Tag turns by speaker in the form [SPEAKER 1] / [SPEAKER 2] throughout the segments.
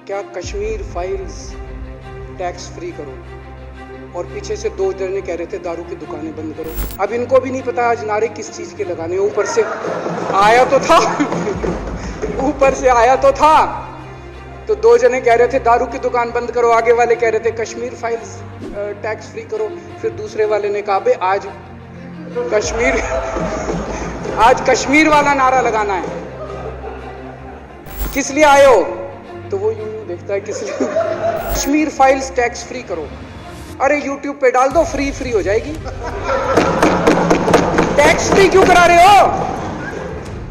[SPEAKER 1] क्या Kashmir files tax free करो, और पीछे से दो जने कह रहे थे दारू की दुकानें बंद करो। अब इनको भी नहीं पता आज नारे किस चीज के लगाने। ऊपर से आया तो था ऊपर से आया तो था, तो दो जने कह रहे थे दारू की दुकान बंद करो, आगे वाले कह रहे थे कश्मीर फाइल्स टैक्स फ्री करो। फिर दूसरे वाले ने कहा बे आज कश्मीर वाला नारा लगाना है। किस लिए आए हो? तो वो यूं देखता है किस लिए। कश्मीर फाइल्स टैक्स फ्री करो। अरे यूट्यूब पे डाल दो, फ्री हो जाएगी। टैक्स फ्री क्यों करा रहे हो?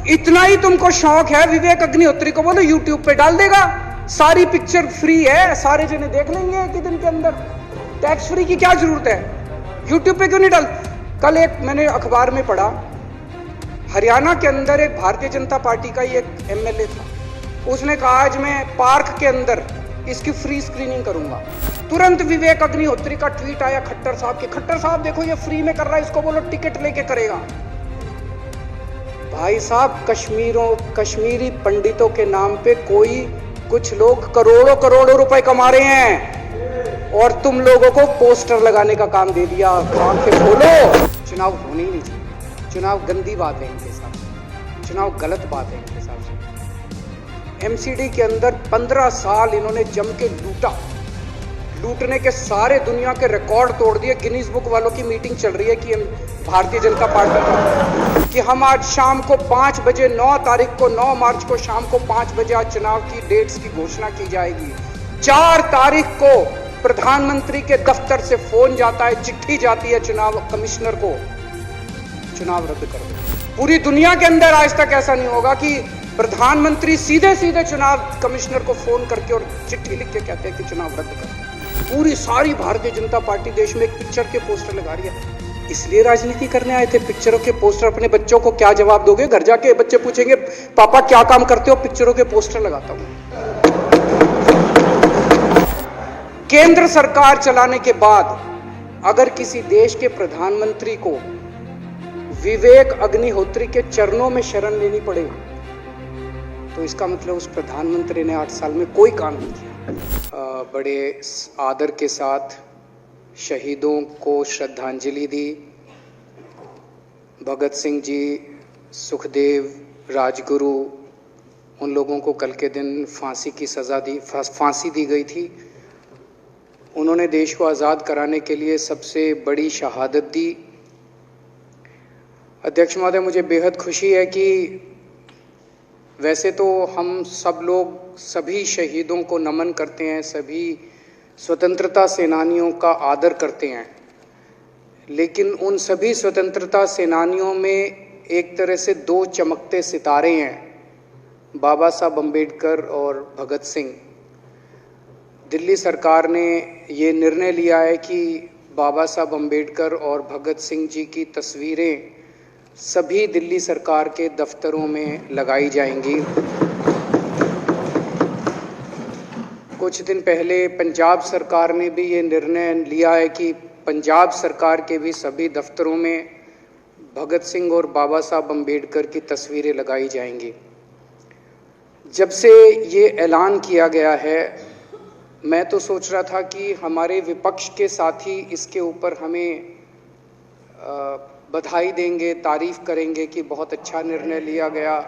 [SPEAKER 1] इतना ही तुमको शौक है, विवेक अग्निहोत्री को बोलो यूट्यूब पे डाल देगा, सारी पिक्चर फ्री है, सारे जने देख लेंगे एक ही दिन के अंदर। टैक्स फ्री की क्या जरूरत है? यूट्यूब पे क्यों नहीं डाल? कल एक मैंने अखबार में पढ़ा, हरियाणा के अंदर एक भारतीय जनता पार्टी का ही एक एमएलए था, उसने कहा आज मैं पार्क के अंदर इसकी फ्री स्क्रीनिंग करूंगा। तुरंत विवेक अग्निहोत्री का ट्वीट आया खट्टर साहब के, खट्टर साहब देखो ये फ्री में कर रहा है, इसको बोलो टिकट लेके करेगा। भाई साहब कश्मीरी पंडितों के नाम पे कुछ लोग करोड़ों रुपए कमा रहे हैं, और तुम लोगों को पोस्टर लगाने का काम दे दिया। आंखें खोलो। चुनाव होने ही नहीं चाहिए। चुनाव गंदी बात है इनके साथ, चुनाव गलत बात है इनके साथ। एमसीडी के अंदर 15 साल इन्होंने जम के लूटने के सारे दुनिया के रिकॉर्ड तोड़ दिए। गिनीज बुक वालों की मीटिंग चल रही है कि भारतीय जनता पार्टी का, कि हम आज शाम को 5 बजे 9 मार्च को शाम को 5 बजे आज चुनाव की डेट्स की घोषणा की जाएगी। 4 तारीख को प्रधानमंत्री के दफ्तर से फोन जाता है, चिट्ठी जाती है चुनाव कमिश्नर को, चुनाव रद्द करो। पूरी दुनिया के अंदर आज तक ऐसा नहीं होगा कि प्रधानमंत्री सीधे चुनाव कमिश्नर को फोन करके और चिट्ठी लिख के कहते हैं कि चुनाव रद्द करो। पूरी सारी भारतीय जनता पार्टी देश में एक पिक्चर के पोस्टर लगा रही है। इसलिए राजनीति करने आए थे? पिक्चरों के पोस्टर। अपने बच्चों को क्या जवाब दोगे? घर जाके बच्चे पूछेंगे पापा क्या काम करते हो? पिक्चरों के पोस्टर लगाता हूं। केंद्र सरकार चलाने के बाद अगर किसी देश के प्रधानमंत्री को विवेक अग्निहोत्री के चरणों में शरण लेनी पड़े, तो इसका मतलब उस प्रधानमंत्री ने 8 साल में कोई काम नहीं किया। बड़े आदर के साथ शहीदों को श्रद्धांजलि दी। भगत सिंह जी, सुखदेव, राजगुरु, उन लोगों को कल के दिन फांसी दी गई थी। उन्होंने देश को आज़ाद कराने के लिए सबसे बड़ी शहादत दी। अध्यक्ष महोदय, मुझे बेहद खुशी है कि वैसे तो हम सब लोग सभी शहीदों को नमन करते हैं, सभी स्वतंत्रता सेनानियों का आदर करते हैं, लेकिन उन सभी स्वतंत्रता सेनानियों में एक तरह से 2 चमकते सितारे हैं, बाबा साहब अम्बेडकर और भगत सिंह। दिल्ली सरकार ने ये निर्णय लिया है कि बाबा साहब अम्बेडकर और भगत सिंह जी की तस्वीरें सभी दिल्ली सरकार के दफ्तरों में लगाई जाएंगी। कुछ दिन पहले पंजाब सरकार ने भी ये निर्णय लिया है कि पंजाब सरकार के भी सभी दफ्तरों में भगत सिंह और बाबा साहब अम्बेडकर की तस्वीरें लगाई जाएंगी। जब से ये ऐलान किया गया है, मैं तो सोच रहा था कि हमारे विपक्ष के साथी इसके ऊपर हमें बधाई देंगे, तारीफ करेंगे कि बहुत अच्छा निर्णय लिया गया।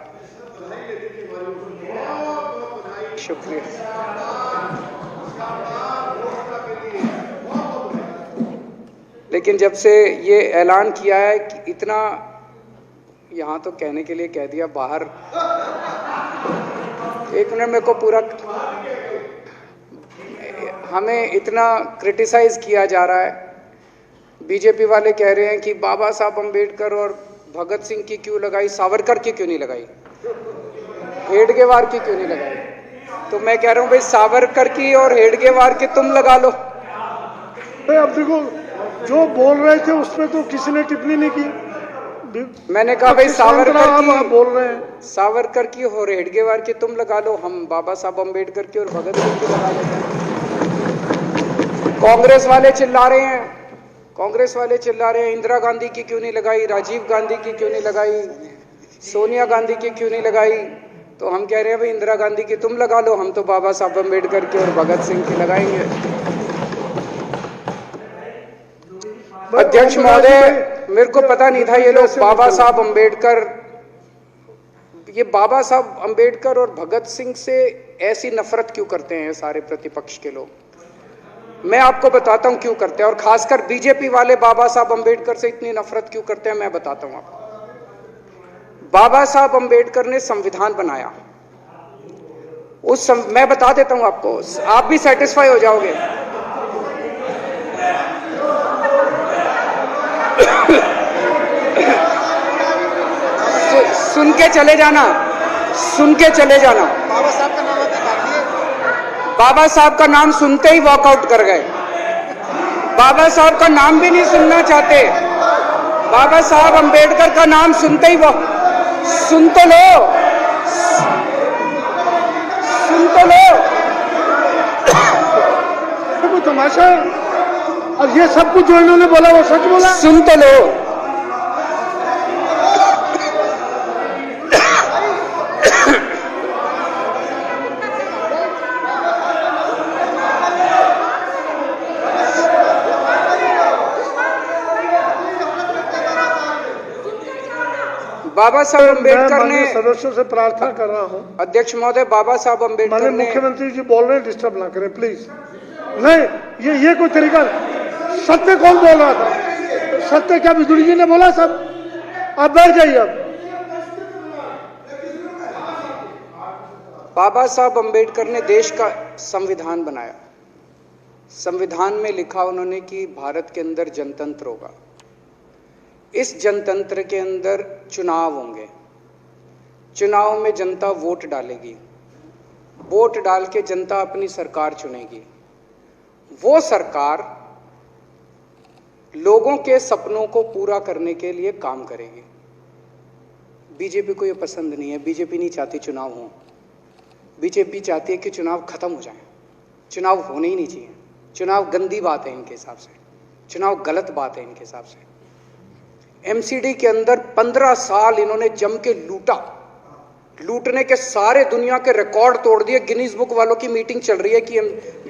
[SPEAKER 1] शुक्रिया। लेकिन जब से ये ऐलान किया है कि इतना, यहाँ तो कहने के लिए कह दिया, बाहर एक मिनट मेरे को पूरा, हमें इतना क्रिटिसाइज किया जा रहा है। बीजेपी वाले कह रहे हैं कि बाबा साहब अम्बेडकर और भगत सिंह की क्यों लगाई, सावरकर की क्यों नहीं लगाई, हेडगेवार की क्यों नहीं लगाई? तो मैं कह रहा हूं भाई सावरकर की और हेडगेवार की तुम लगा लो।
[SPEAKER 2] अब देखो जो बोल रहे थे उसमें तो किसी ने टिप्पणी नहीं की।
[SPEAKER 1] मैंने कहा भाई सावरकर की
[SPEAKER 2] बोल रहे हैं,
[SPEAKER 1] सावरकर की और हेडगेवार की तुम लगा लो, हम बाबा साहब अम्बेडकर की और भगत सिंह की लगा लेते हैं। कांग्रेस वाले चिल्ला रहे हैं इंदिरा गांधी की क्यों नहीं लगाई, राजीव गांधी की क्यों नहीं लगाई, सोनिया गांधी की क्यों नहीं लगाई, तो हम कह रहे हैं भाई इंदिरा गांधी की तुम लगा लो, हम तो बाबा साहब अम्बेडकर की और भगत सिंह की लगाएंगे। अध्यक्ष महोदय, मेरे को पता नहीं था ये लोग बाबा साहब अम्बेडकर, ये बाबा साहब अम्बेडकर और भगत सिंह से ऐसी नफरत क्यों करते हैं सारे प्रतिपक्ष के लोग। मैं आपको बताता हूं क्यों करते हैं, और खासकर बीजेपी वाले बाबा साहब अम्बेडकर से इतनी नफरत क्यों करते हैं, मैं बताता हूं आपको। बाबा साहब अम्बेडकर ने संविधान बनाया, मैं बता देता हूं आपको, आप भी सेटिस्फाई हो जाओगे। सुन के चले जाना, सुन के चले जाना।
[SPEAKER 3] बाबा साहब का नाम आपने काट दिया।
[SPEAKER 1] बाबा साहब का नाम सुनते ही वॉकआउट कर गए। बाबा साहब का नाम भी नहीं सुनना चाहते। बाबा साहब अम्बेडकर का नाम सुनते ही सुन तो लो, सुन तो लो।
[SPEAKER 2] वो तमाशा, और ये सब कुछ जो इन्होंने बोला वो सच बोला।
[SPEAKER 1] सुन तो लो। बाबा साहब अम्बेडकर ने,
[SPEAKER 2] सदस्यों से प्रार्थना कर रहा हूं,
[SPEAKER 1] अध्यक्ष महोदय, बाबा साहब अम्बेडकर ने,
[SPEAKER 2] मुख्यमंत्री जी बोल रहे हैं, डिस्टर्ब ना करें प्लीज। नहीं, ये कोई तरीका नहीं। सत्य कौन बोल रहा था? सत्य क्या बिजुली जी ने बोला? सब आप बैठ जाइए। अब
[SPEAKER 1] बाबा साहब अम्बेडकर ने देश का संविधान बनाया। संविधान में लिखा उन्होंने कि भारत के अंदर जनतंत्र होगा। इस जनतंत्र के अंदर चुनाव होंगे। चुनाव में जनता वोट डालेगी। वोट डाल के जनता अपनी सरकार चुनेगी। वो सरकार लोगों के सपनों को पूरा करने के लिए काम करेगी। बीजेपी को ये पसंद नहीं है। बीजेपी नहीं चाहती चुनाव हो। बीजेपी चाहती है कि चुनाव खत्म हो जाए। चुनाव होने ही नहीं चाहिए। चुनाव गंदी बात है इनके हिसाब से। चुनाव गलत बात है इनके हिसाब से। एमसीडी के अंदर 15 साल इन्होंने जम के लूटा। लूटने के सारे दुनिया के रिकॉर्ड तोड़ दिए। गिनीज बुक वालों की मीटिंग चल रही है कि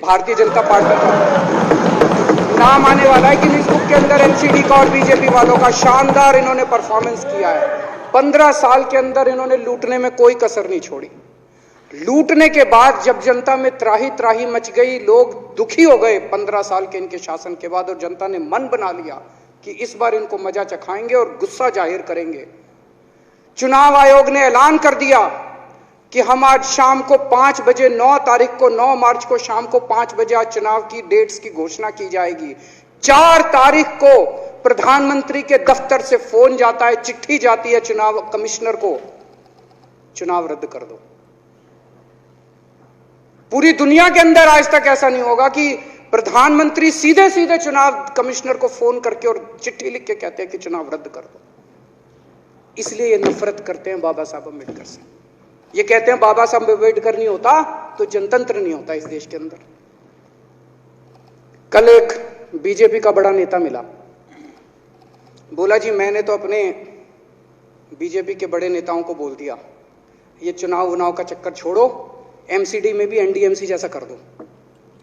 [SPEAKER 1] भारतीय जनता पार्टी का नाम आने वाला है गिनीज बुक के अंदर एमसीडी का और बीजेपी वालों का। शानदार इन्होंने परफॉर्मेंस किया है। 15 साल के अंदर इन्होंने लूटने में कोई कसर नहीं छोड़ी। लूटने के बाद जब जनता में त्राही त्राही मच गई, लोग दुखी हो गए 15 साल के इनके शासन के बाद, और जनता ने मन बना लिया कि इस बार इनको मजा चखाएंगे और गुस्सा जाहिर करेंगे। चुनाव आयोग ने ऐलान कर दिया कि हम आज शाम को 5 बजे 9 तारीख को 9 मार्च को शाम को 5 बजे आज चुनाव की डेट्स की घोषणा की जाएगी। 4 तारीख को प्रधानमंत्री के दफ्तर से फोन जाता है, चिट्ठी जाती है चुनाव कमिश्नर को, चुनाव रद्द कर दो। पूरी दुनिया के अंदर आज तक ऐसा नहीं होगा कि प्रधानमंत्री सीधे सीधे चुनाव कमिश्नर को फोन करके और चिट्ठी लिख के कहते हैं कि चुनाव रद्द कर दो। इसलिए ये नफरत करते हैं बाबा साहब अम्बेडकर से। ये कहते हैं बाबा साहब अम्बेडकर नहीं होता तो जनतंत्र नहीं होता इस देश के अंदर। कल एक बीजेपी का बड़ा नेता मिला, बोला जी मैंने तो अपने बीजेपी के बड़े नेताओं को बोल दिया ये चुनाव उनाव का चक्कर छोड़ो, एमसीडी में भी एनडीएमसी जैसा कर दो।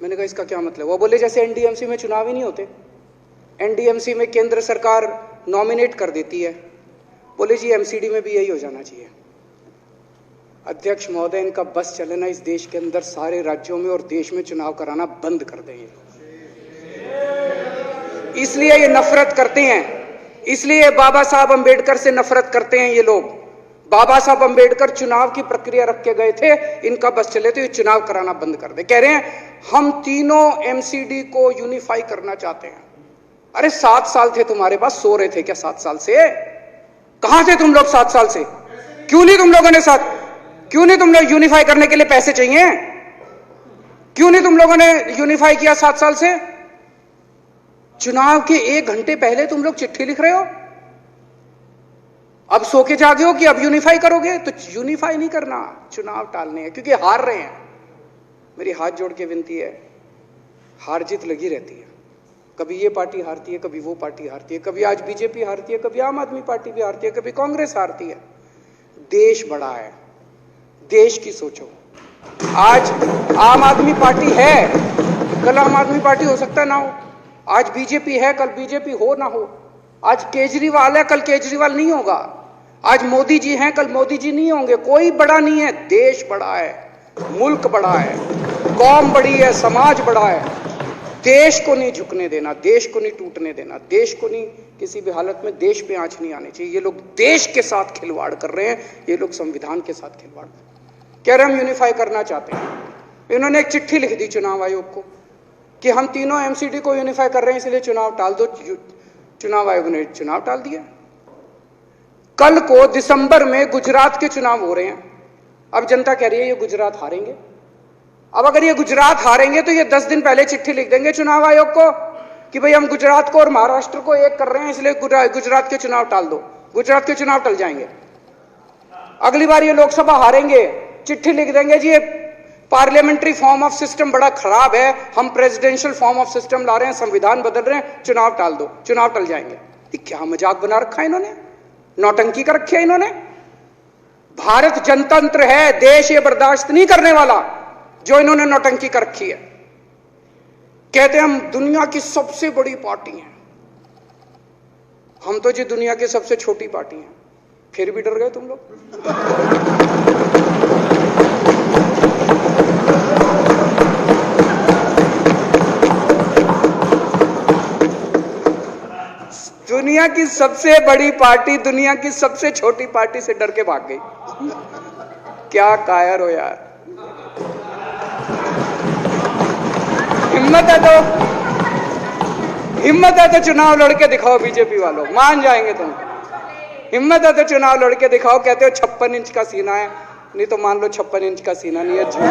[SPEAKER 1] मैंने कहा इसका क्या मतलब? वो बोले जैसे एनडीएमसी में चुनाव ही नहीं होते, एनडीएमसी में केंद्र सरकार नॉमिनेट कर देती है, बोले जी एमसीडी में भी यही हो जाना चाहिए। अध्यक्ष महोदय, इनका बस चले ना इस देश के अंदर सारे राज्यों में और देश में चुनाव कराना बंद कर दें। इसलिए ये नफरत करते हैं, इसलिए बाबा साहब अम्बेडकर से नफरत करते हैं ये लोग। बाबा साहब अम्बेडकर चुनाव की प्रक्रिया रख के गए थे, इनका बस चले तो ये चुनाव कराना बंद कर दे। कह रहे हैं हम तीनों एमसीडी को यूनिफाई करना चाहते हैं। अरे 7 साल थे तुम्हारे पास, सो रहे थे क्या 7 साल से? कहां थे तुम लोग 7 साल से? क्यों नहीं तुम लोगों ने क्यों नहीं तुम लोग यूनिफाई करने के लिए पैसे चाहिए? क्यों नहीं तुम लोगों ने यूनिफाई किया 7 साल से? चुनाव के 1 घंटे पहले तुम लोग चिट्ठी लिख रहे हो, अब सो के जागे हो कि अब यूनिफाई करोगे। तो यूनिफाई नहीं करना, चुनाव टालने हैं, क्योंकि हार रहे हैं। मेरी हाथ जोड़ के विनती है, हार जीत लगी रहती है। कभी ये पार्टी हारती है, कभी वो पार्टी हारती है, कभी आज बीजेपी हारती है, कभी आम आदमी पार्टी भी हारती है, कभी कांग्रेस हारती है। देश बड़ा है, देश की सोचो। आज आम आदमी पार्टी है, कल आम आदमी पार्टी हो सकता है ना हो। आज बीजेपी है, कल बीजेपी हो ना हो। आज केजरीवाल है, कल केजरीवाल नहीं होगा। आज मोदी जी हैं, कल मोदी जी नहीं होंगे। कोई बड़ा नहीं है, देश बड़ा है, मुल्क बड़ा है, कौम बड़ी है, समाज बड़ा है। देश को नहीं झुकने देना, देश को नहीं टूटने देना, देश को नहीं किसी भी हालत में देश पे आंच नहीं आनी चाहिए। ये लोग देश के साथ खिलवाड़ कर रहे हैं, ये लोग संविधान के साथ खिलवाड़ कह रहे हैं। हम यूनिफाई करना चाहते हैं। इन्होंने एक चिट्ठी लिख दी चुनाव आयोग को कि हम तीनों एमसीडी को यूनिफाई कर रहे हैं, इसलिए चुनाव टाल दो। चुनाव आयोग ने चुनाव टाल दिया। कल को दिसंबर में गुजरात के चुनाव हो रहे हैं। अब जनता कह रही है ये गुजरात हारेंगे। अब अगर ये गुजरात हारेंगे तो ये 10 दिन पहले चिट्ठी लिख देंगे चुनाव आयोग को कि भाई हम गुजरात को और महाराष्ट्र को एक कर रहे हैं, इसलिए गुजरात के चुनाव टाल दो। गुजरात के चुनाव टल जाएंगे। अगली बार ये लोकसभा हारेंगे, चिट्ठी लिख देंगे जी ये पार्लियामेंट्री फॉर्म ऑफ सिस्टम बड़ा खराब है, हम प्रेसिडेंशियल फॉर्म ऑफ सिस्टम ला रहे हैं, संविधान बदल रहे हैं, चुनाव टाल दो। चुनाव टल जाएंगे। ये क्या मजाक बना रखा है इन्होंने, नौटंकी कर रखी है इन्होंने। भारत जनतंत्र है, देश ये बर्दाश्त नहीं करने वाला जो इन्होंने नौटंकी कर रखी है। कहते हैं हम दुनिया की सबसे बड़ी पार्टी हैं, हम तो जी दुनिया की सबसे छोटी पार्टी हैं। फिर भी डर गए तुम लोग। दुनिया की सबसे बड़ी पार्टी दुनिया की सबसे छोटी पार्टी से डर के भाग गई। क्या कायर हो यार। हिम्मत है तो चुनाव लड़के दिखाओ बीजेपी वालों, मान जाएंगे तुम। हिम्मत है तो चुनाव लड़के दिखाओ। कहते हो 56 इंच का सीना है, नहीं तो मान लो 56 इंच का सीना नहीं है, झूठ।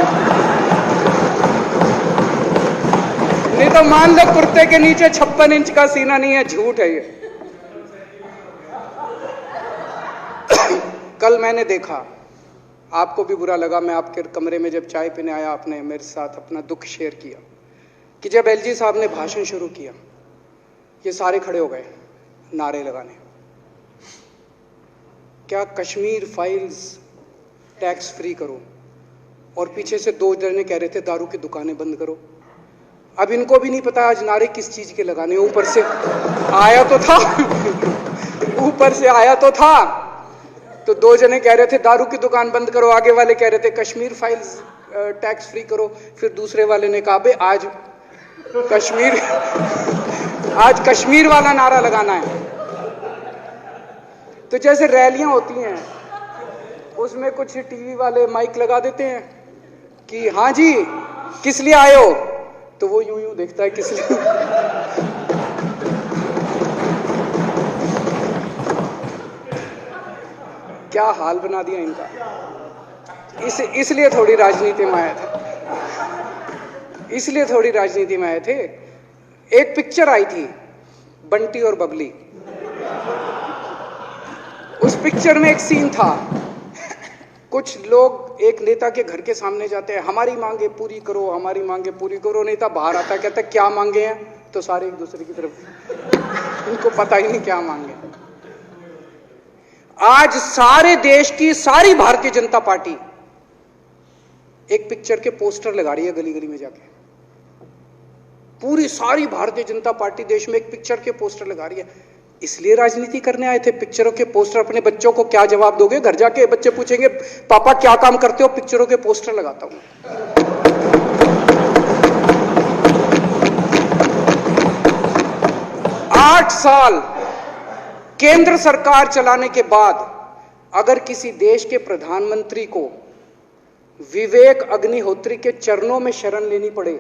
[SPEAKER 1] नहीं तो मान लो कुर्ते के नीचे 56 इंच का सीना नहीं है, झूठ है ये। कल मैंने देखा, आपको भी बुरा लगा, मैं आपके कमरे में जब चाय पीने आया, आपने मेरे साथ अपना दुख शेयर किया कि जब एलजी साहब ने भाषण शुरू किया, ये सारे खड़े हो गए नारे लगाने। क्या कश्मीर फाइल्स टैक्स फ्री करो, और पीछे से 2 जने कह रहे थे दारू की दुकानें बंद करो। अब इनको भी नहीं पता आज नारे किस चीज के लगाने। ऊपर से आया तो था ऊपर से आया तो था, तो 2 जने कह रहे थे दारू की दुकान बंद करो, आगे वाले कह रहे थे कश्मीर फाइल्स टैक्स फ्री करो, फिर दूसरे वाले ने कहा बे आज कश्मीर वाला नारा लगाना है। तो जैसे रैलियां होती हैं उसमें कुछ टीवी वाले माइक लगा देते हैं कि हाँ जी किस लिए आए हो, तो वो यूं यूं देखता है किस लिए। क्या हाल बना दिया इनका। इसलिए थोड़ी राजनीति में आए थे, इसलिए थोड़ी राजनीति में आए थे। एक पिक्चर आई थी बंटी और बबली, उस पिक्चर में एक सीन था, कुछ लोग एक नेता के घर के सामने जाते हैं, हमारी मांगे पूरी करो, हमारी मांगे पूरी करो। नेता बाहर आता है, कहता है क्या मांगे हैं, तो सारे एक दूसरे की तरफ, इनको पता ही नहीं क्या मांगे। आज सारे देश की सारी भारतीय जनता पार्टी एक पिक्चर के पोस्टर लगा रही है गली गली में जाके। पूरी सारी भारतीय जनता पार्टी देश में एक पिक्चर के पोस्टर लगा रही है। इसलिए राजनीति करने आए थे, पिक्चरों के पोस्टर। अपने बच्चों को क्या जवाब दोगे? घर जाके बच्चे पूछेंगे पापा क्या काम करते हो? पिक्चरों के पोस्टर लगाता हूं। 8 साल केंद्र सरकार चलाने के बाद अगर किसी देश के प्रधानमंत्री को विवेक अग्निहोत्री के चरणों में शरण लेनी पड़े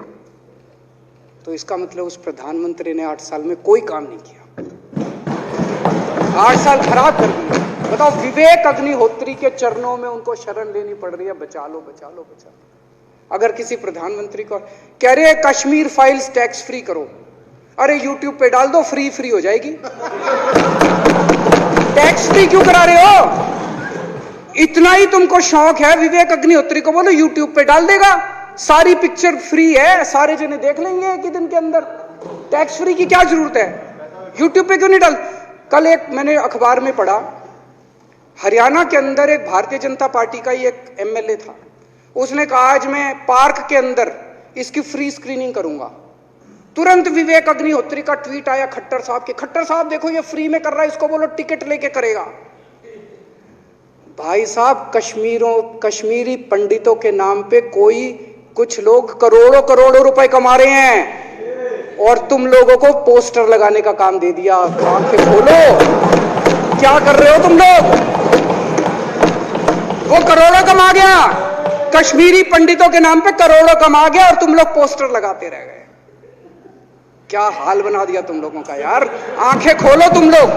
[SPEAKER 1] तो इसका मतलब उस प्रधानमंत्री ने 8 साल में कोई काम नहीं किया। 8 साल खराब कर दिए। बताओ, विवेक अग्निहोत्री के चरणों में उनको शरण लेनी पड़ रही है, बचा लो बचा लो बचा लो। अगर किसी प्रधानमंत्री को कह रहे हैं कश्मीर फाइल्स टैक्स फ्री करो, अरे यूट्यूब पे डाल दो, फ्री हो जाएगी। टैक्स फ्री क्यों करा रहे हो? इतना ही तुमको शौक है, विवेक अग्निहोत्री को बोलो यूट्यूब पे डाल देगा, सारी पिक्चर फ्री है, सारे जने देख लेंगे एक ही दिन के अंदर। टैक्स फ्री की क्या जरूरत है? यूट्यूब पे क्यों नहीं डाल? कल एक मैंने अखबार में पढ़ा, हरियाणा के अंदर एक भारतीय जनता पार्टी का ही एक एमएलए था, उसने कहा आज मैं पार्क के अंदर इसकी फ्री स्क्रीनिंग करूंगा। तुरंत विवेक अग्निहोत्री का ट्वीट आया खट्टर साहब के, खट्टर साहब देखो ये फ्री में कर रहा है, इसको बोलो टिकट लेके करेगा। भाई साहब, कश्मीरी पंडितों के नाम पे कुछ लोग करोड़ों करोड़ों रुपए कमा रहे हैं और तुम लोगों को पोस्टर लगाने का काम दे दिया। आंखें खोलो, क्या कर रहे हो तुम लोग? वो करोड़ों कमा गया, कश्मीरी पंडितों के नाम पे करोड़ों कमा गया और तुम लोग पोस्टर लगाते रह गए। क्या हाल बना दिया तुम लोगों का यार, आंखें खोलो तुम लोग।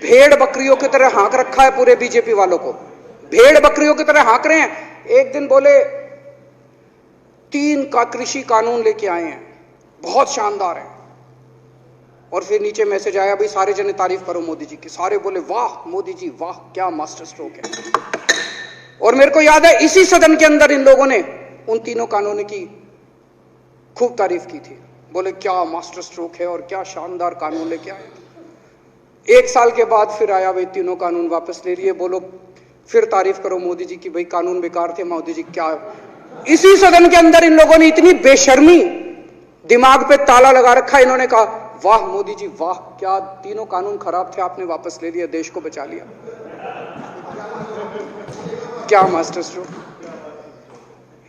[SPEAKER 1] भेड़ बकरियों की तरह हाँक रखा है पूरे बीजेपी वालों को, भेड़ बकरियों की तरह हाँक रहे हैं। एक दिन बोले 3 का कृषि कानून लेके आए हैं, बहुत शानदार है, और फिर नीचे मैसेज आया भाई सारे जने तारीफ करो मोदी जी की। सारे बोले वाह मोदी जी वाह, क्या मास्टर स्ट्रोक है। और मेरे को याद है इसी सदन के अंदर इन लोगों ने उन 3 कानूनों की खूब तारीफ की थी, बोले क्या मास्टर स्ट्रोक है और क्या शानदार कानून लेके आए। 1 साल के बाद फिर आया भाई 3 कानून वापस ले लिए, बोलो फिर तारीफ करो मोदी जी की, भाई कानून बेकार थे मोदी जी। क्या इसी सदन के अंदर इन लोगों ने इतनी बेशर्मी, दिमाग पे ताला लगा रखा, इन्होंने कहा वाह मोदी जी वाह, क्या 3 कानून खराब थे आपने वापस ले लिया, देश को बचा लिया। क्या मास्टर स्ट्रोक,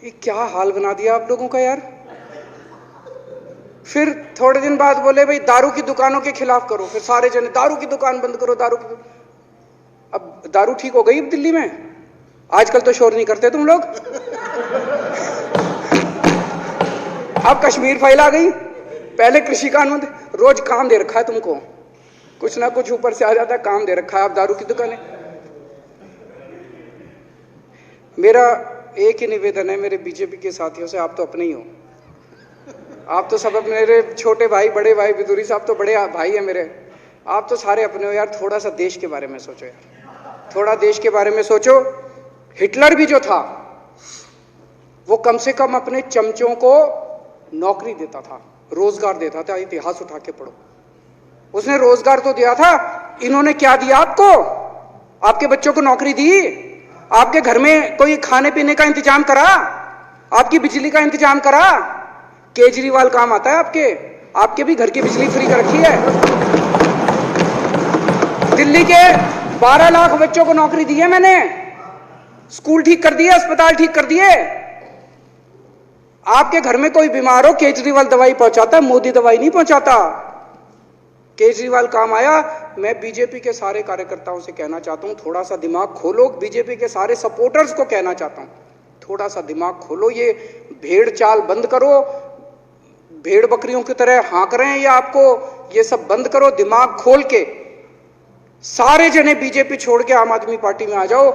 [SPEAKER 1] ये क्या हाल बना दिया आप लोगों का यार। फिर थोड़े दिन बाद बोले भाई दारू की दुकानों के खिलाफ करो, फिर सारे जने दारू की दुकान बंद करो, दारू की। अब दारू ठीक हो गई दिल्ली में, आजकल तो शोर नहीं करते तुम लोग। अब कश्मीर फाइल आ गई, पहले कृषि कानून, रोज काम दे रखा है तुमको, कुछ ना कुछ ऊपर से आ जाता है, काम दे रखा है। अब दारू की दुकानें। मेरा एक ही निवेदन है मेरे बीजेपी के साथियों से, आप तो अपने ही हो, आप तो सब अपने, मेरे छोटे भाई बड़े भाई बिदुरी साहब तो बड़े भाई है मेरे, आप तो सारे अपने हो यार। थोड़ा सा देश के बारे में सोचो यार, थोड़ा देश के बारे में सोचो। हिटलर भी जो था वो कम से कम अपने चमचों को नौकरी देता था, रोजगार देता था। इतिहास उठा के पढ़ो, उसने रोजगार तो दिया था। इन्होंने क्या दिया आपको? आपके बच्चों को नौकरी दी, आपके घर में कोई खाने पीने का इंतजाम करा, आपकी बिजली का इंतजाम करा। केजरीवाल काम आता है आपके भी घर की बिजली फ्री कर रखी है। दिल्ली के 12 लाख बच्चों को नौकरी दी है मैंने, स्कूल ठीक कर दिए, अस्पताल ठीक कर दिए। आपके घर में कोई बीमार हो, केजरीवाल दवाई पहुंचाता है, मोदी दवाई नहीं पहुंचाता। केजरीवाल काम आया। मैं बीजेपी के सारे कार्यकर्ताओं से कहना चाहता हूं, थोड़ा सा दिमाग खोलो। बीजेपी के सारे सपोर्टर्स को कहना चाहता हूं, थोड़ा सा दिमाग खोलो। ये भेड़ चाल बंद करो, भेड़ बकरियों की तरह हाँक रहे हैं ये आपको, ये सब बंद करो। दिमाग खोल के सारे जने बीजेपी छोड़ के आम आदमी पार्टी में आ जाओ।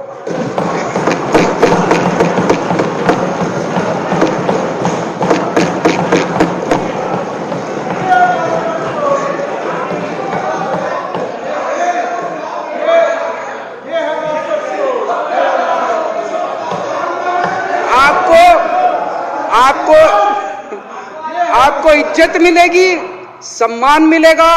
[SPEAKER 1] आपको इज्जत मिलेगी, सम्मान मिलेगा,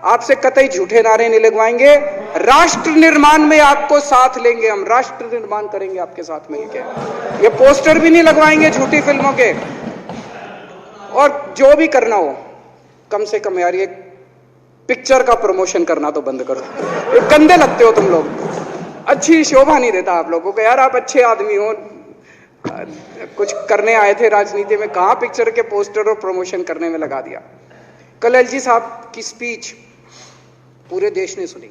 [SPEAKER 1] आपसे कतई झूठे नारे नहीं लगवाएंगे। राष्ट्र निर्माण में आपको साथ लेंगे हम, राष्ट्र निर्माण करेंगे आपके साथ मिलकर। ये पोस्टर भी नहीं लगवाएंगे झूठी फिल्मों के। और जो भी करना हो, कम से कम यार ये पिक्चर का प्रमोशन करना तो बंद करो। ये गंदे लगते हो तुम लोग, अच्छी शोभा नहीं देता आप लोगों को यार। आप अच्छे आदमी हो, कुछ करने आए थे राजनीति में, कहां पिक्चर के पोस्टर और प्रमोशन करने में लगा दिया। कल एलजी साहब की स्पीच पूरे देश ने सुनी।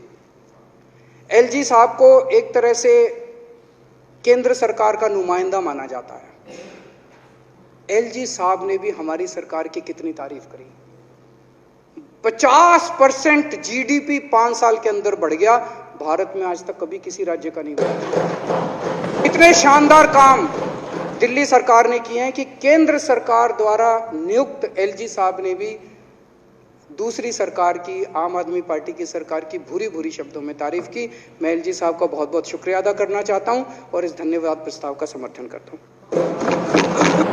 [SPEAKER 1] एलजी साहब को एक तरह से केंद्र सरकार का नुमाइंदा माना जाता है। एलजी साहब ने भी हमारी सरकार की कितनी तारीफ करी। 50% जीडीपी 5 साल के अंदर बढ़ गया, भारत में आज तक कभी किसी राज्य का नहीं बढ़ा। इतने शानदार काम दिल्ली सरकार ने किए हैं कि केंद्र सरकार द्वारा नियुक्त एलजी साहब ने भी दूसरी सरकार की, आम आदमी पार्टी की सरकार की भूरी भूरी शब्दों में तारीफ की। मैं एलजी साहब का बहुत बहुत शुक्रिया अदा करना चाहता हूं और इस धन्यवाद प्रस्ताव का समर्थन करता हूं।